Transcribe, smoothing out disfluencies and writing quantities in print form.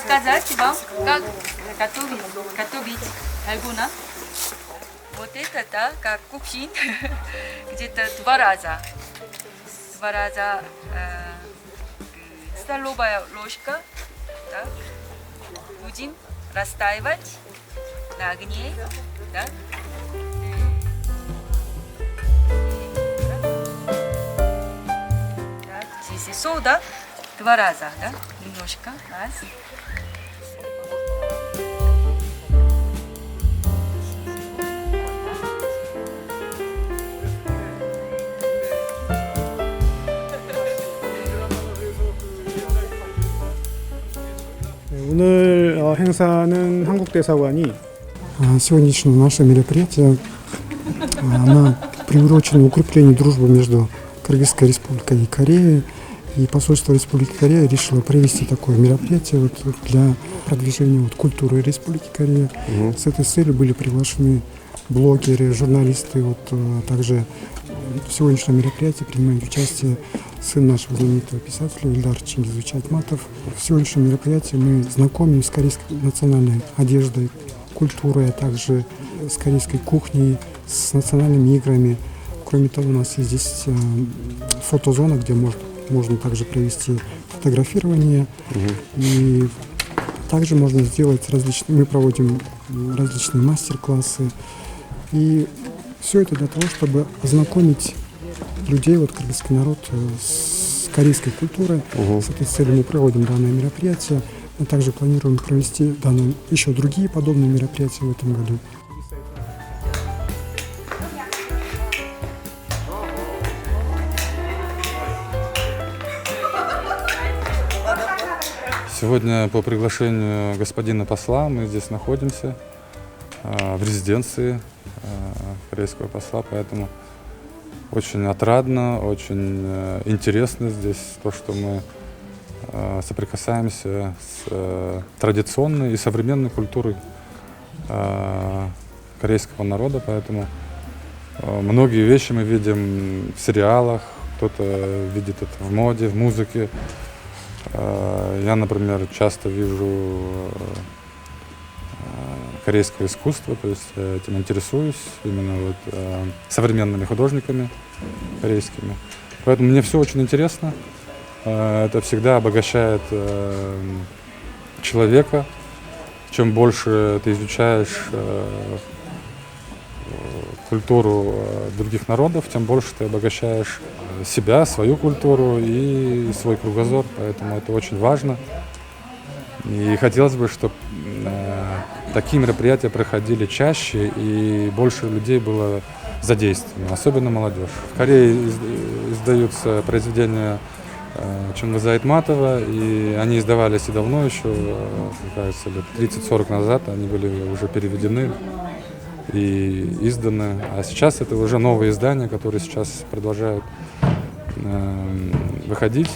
рассказать вам, как готовить альгуна. Вот это, да, как кувшин, где-то 2 раза. 2 раза столовая ложка, да, будем растаивать на огне, да. Так, здесь сода 2 раза, да, немножко, раз. 오늘 행사는 한국대사관이 сегодняшнее наше мероприятие оно приурочено укреплению дружбы между Кыргызской республикой и Кореей. И посольство Республики Корея решило провести такое мероприятие для продвижения культуры Республики Корея. С этой целью были приглашены блогеры, журналисты. Также в сегодняшнем мероприятии принимает участие сын нашего знаменитого писателя Ильдар Чингизович Айтматов. В сегодняшнем мероприятии мы знакомим с корейской национальной одеждой, культурой, а также с корейской кухней, с национальными играми. Кроме того, у нас есть здесь фотозона, где можно также провести фотографирование. И также можно сделать мы проводим различные мастер-классы. И все это для того, чтобы ознакомить людей, кыргызский народ, с корейской культурой. С этой целью мы проводим данное мероприятие. Мы также планируем провести еще другие подобные мероприятия в этом году. Сегодня по приглашению господина посла мы здесь находимся в резиденции корейского посла, поэтому очень отрадно, очень интересно здесь то, что мы соприкасаемся с традиционной и современной культурой корейского народа, поэтому многие вещи мы видим в сериалах, кто-то видит это в моде, в музыке. Я, например, часто вижу корейское искусство, то есть этим интересуюсь именно современными художниками корейскими. Поэтому мне все очень интересно. Это всегда обогащает человека. Чем больше ты изучаешь культуру других народов, тем больше ты обогащаешь себя, свою культуру и свой кругозор. Поэтому это очень важно. И хотелось бы, чтобы такие мероприятия проходили чаще и больше людей было задействовано, особенно молодежь. В Корее издаются произведения Чингиза Айтматова, и они издавались и давно еще, мне кажется, лет 30-40 назад, они были уже переведены и изданы. А сейчас это уже новые издания, которые сейчас продолжают выходить.